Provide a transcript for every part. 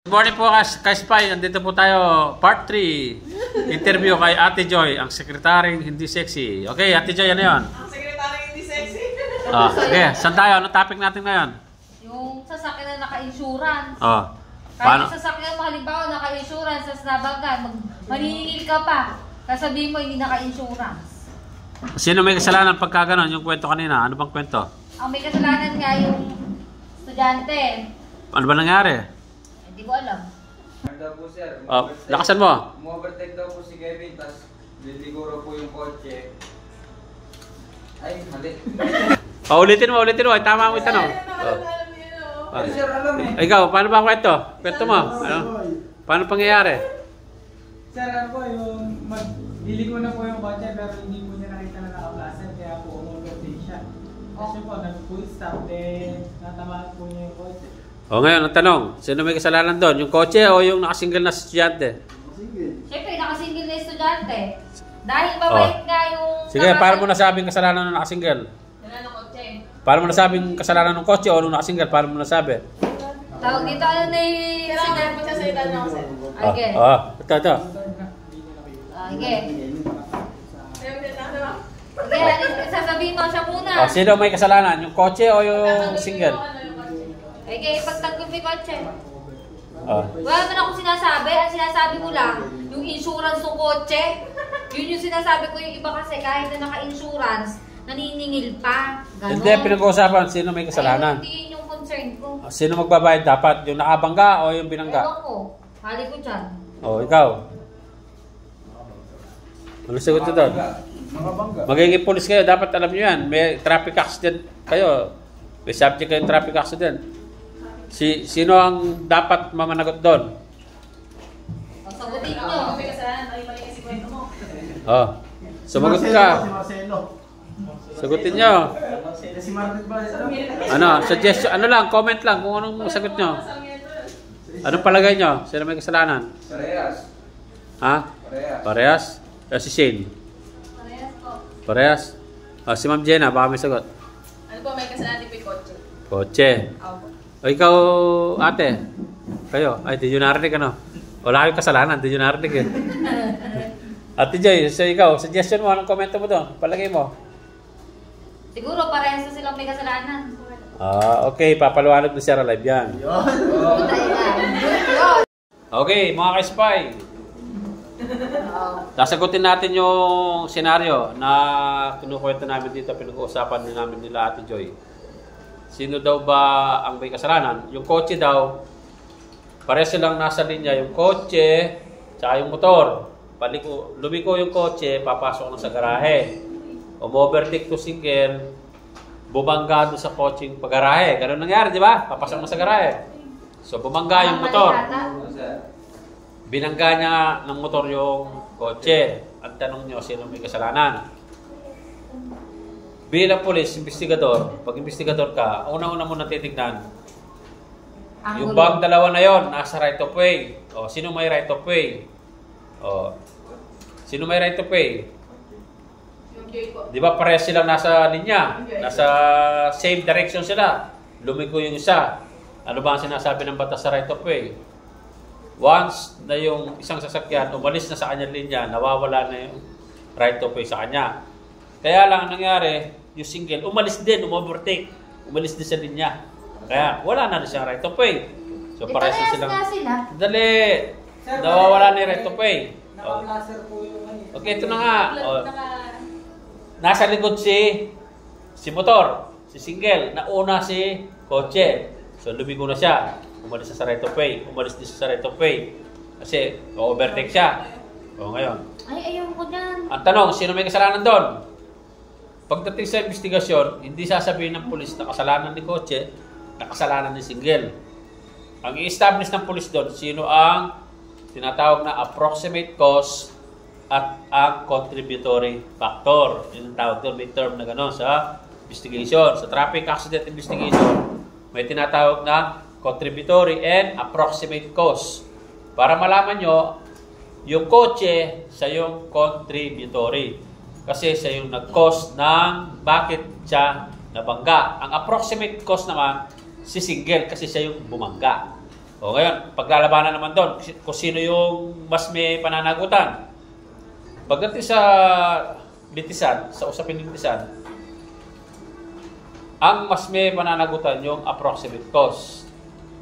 Good morning po ka-spy. Nandito po tayo, part 3. Interview kay Ate Joy, ang sekretaryeng hindi sexy. Okay, Ate Joy, ano yun? Ang sekretaryeng hindi sexy. Okay, saan tayo? Anong topic natin ngayon? Yung sasakyan na naka-insurance. Paano? Kahit sasakyan mo halimbawa naka-insurance, sa nabangga, maningil ka pa. Sasabihin mo hindi naka-insurance. Sino may kasalanan pagka ganon? Yung kwento kanina, ano bang kwento? Ang may kasalanan nga yung estudyante. Ano ba nangyari? Hindi ko alam. Daw po sir, Lakasan mo. Umovertake daw po si Kevin, tapos liliguro po yung kotse. Ay, mali. Ulitin mo. Ay, tama mo yung tanong. Ay, sir, alam eh. Ikaw, paano ba ang kwento? Kwento mo. Ano? Paano pangyayari? Sir, ano po, yung liligo na po yung kotse pero hindi po niya nakita na naka-blaster kaya po umovertake siya. Kasi po, nag-full stop then natamaan po niya yung kotse. Ngayon, ang tanong, sino may kasalanan doon? Yung kotse o yung nakasingle na estudyante? Siyempre, nakasingle na estudyante. Dahil mabait nga yung... Sige, paano mo nasabing kasalanan ng nakasingle? Wala ng kotse. Paano mo nasabing kasalanan ng kotse o nung nakasingle? Paano mo nasabi? Tawag dito, ano na yung... Kailangan mo siya sa itan ng sir. Okay. Ito. Okay. Okay, sasabihin mo siya muna. Sino may kasalanan? Yung kotse o yung single? Okay, pagtanggol may kotse. Wala naman akong sinasabi. Ang sinasabi ko lang, yung insurance ng kotse, yun yung sinasabi ko. Yung iba kasi kahit na naka-insurance, naniningil pa. Ganon. Hindi, pinag-uusapan, sino may kasalanan? Hindi yun yung concern ko. Sino magbabayad dapat? Yung nakabangga o yung binangga? Ewan ko. Hali ko dyan. Ikaw. Ano sagot nyo doon? Mga bangga. Magiging police kayo, dapat alam nyo yan. May traffic accident kayo. May subject kayong traffic accident. Sino ang dapat mamanagot doon? Sagutin nyo. May kasalanan, ay mali kasi kwento mo. Sumagot ka. Si Marcelo. Sagutin nyo. Si Marcelo ba? Ano, suggestion, ano lang, comment lang kung anong sagot nyo. Anong palagay nyo? Sino may kasalanan? Parehas. Ha? Parehas. Parehas? Si Shane? Parehas po. Parehas? Si Ma'am Jenna, baka may sagot. Ano po, may kasalanan din po yung kotse. Kotse. Ako. Ikaw, ate? Kayo? Ay, di nyo narinig ano? Wala kayong kasalanan, di nyo narinig eh. Ate Joy, so ikaw, suggestion mo, anong komento mo doon? Palagay mo. Siguro parehas na silang may kasalanan. Okay, papaliwanag na Sierra Live yan. Puta yan. Okay, mga ka-spy. Sasagutin natin yung senaryo na kinukwento namin dito, pinag-uusapan namin nila Ate Joy. Sino daw ba ang may kasalanan? Yung kotse daw, pareho silang nasa linya. Yung kotse, tsaka yung motor. Lumiko yung kotse, papasok na sa garahe. Umovertake to single, bumangga doon sa kotseng pagarahe. Ganun nangyari, di ba? Papasok na sa garahe. So, bumangga yung motor. Binangga niya ng motor yung kotse. Ang tanong nyo, sino may kasalanan? Bilang polis, investigador, pag investigador ka, una-una mo natitignan. Yung bang dalawa na yon nasa right of way. Sino may right of way? Sino may right of way? Yung Joy po. Di ba parehas silang nasa linya? Nasa same direction sila. Lumiko yung isa. Ano ba ang sinasabi ng batas sa right of way? Once na yung isang sasakyan umalis na sa kanyang linya, nawawala na yung right of way sa kanya. Kaya lang ang nangyari, yung single, umalis din, umovertake. Umalis din sa linya. Kaya wala na siyang right of way. So parehas na silang... sila. Dali! Nawawala na yung right of way. Naka-blaster po yung Okay, ito na nga. Nasa likod si motor, si single, nauna si kotse. So lumigo na siya. Umalis na sa right of way. Umalis din sa right of way. Kasi overtake siya. Ngayon. Ay, ayaw ko dyan. Ang tanong, sino may kasalanan doon? Pagdating sa investigasyon, hindi sasabihin ng pulis na kasalanan ni kotse, na kasalanan ni single. Ang i-establish ng pulis doon, sino ang tinatawag na approximate cause at ang contributory factor. Yun ang tawag doon, may term na gano'n sa investigation. Sa traffic accident investigation, may tinatawag na contributory and approximate cause. Para malaman nyo, yung kotse sa yung contributory. Kasi siya yung nag-cause ng bakit siya nabangga. Ang approximate cause naman, si single kasi siya yung bumangga. O ngayon, paglalabanan naman doon, kung sino yung mas may pananagutan. Pagdating sa litisan, sa usapin litisan, ang mas may pananagutan yung approximate cost.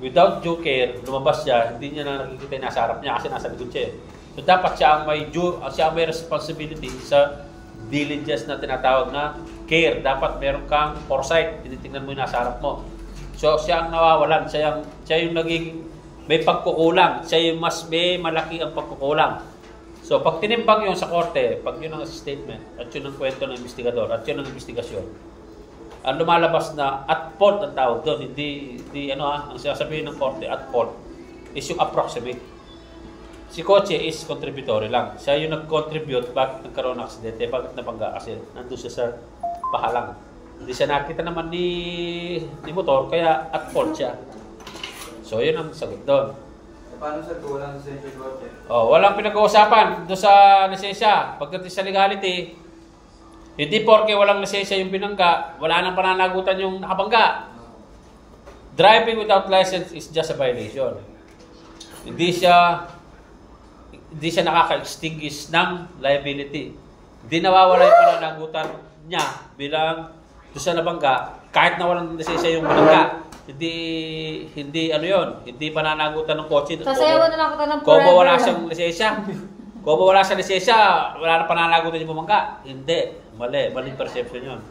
Without due care, lumabas siya, hindi niya na nakikita yung nasa harap niya kasi nasa likod siya. So dapat siya ang may responsibility sa diligence na tinatawag na care. Dapat meron kang foresight, tinitingnan mo yung nasa harap mo. So siya ang nawawalan, siya yung naging may pagkukulang, siya yung mas may malaki ang pagkukulang. So pag tinimbang yun sa korte, pag yun ang statement, at yun ang kwento ng investigador, at yun ang investigasyon, ang lumalabas na at fault ang tawag doon, hindi ang sinasabihin ng korte at fault is yung approximate. Si Kotse is contributory lang. Siya yung nag-contribute bakit nagkaroon ng aksidente, bakit nabangga kasi nandun siya sa pahalang. Hindi siya nakita naman ni motor, kaya at fault siya. So, yun ang sagot doon. Paano sa kulang sa lisensya kotse? Oh, walang pinag-uusapan doon sa lisensya. Pagdating sa legality, hindi porke walang lisensya yung binangga, wala nang pananagutan yung nakabangga. Driving without license is just a violation. Hindi siya nakaka-extinguish ng liability. Hindi nawawala yung pananagutan niya bilang doon sa nabangga, kahit na walang lisensya yung binangga. Hindi pananagutan ng kotse. Sasayawan na lang kita ng Kung forever. wala siyang lisensya, kung wala siyang lisensya, wala na pananagutan yung bumangga. Hindi. Maling perception yun.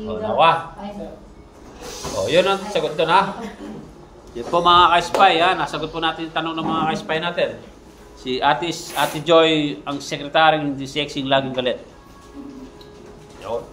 O, nawa. O, yun ang sagot doon, ha? Yun po mga ka-spy, ha? Nasagot po natin yung tanong ng mga ka-spy natin. Si Ate Joy, ang sekretary, hindi sexy, laging galit. Yun.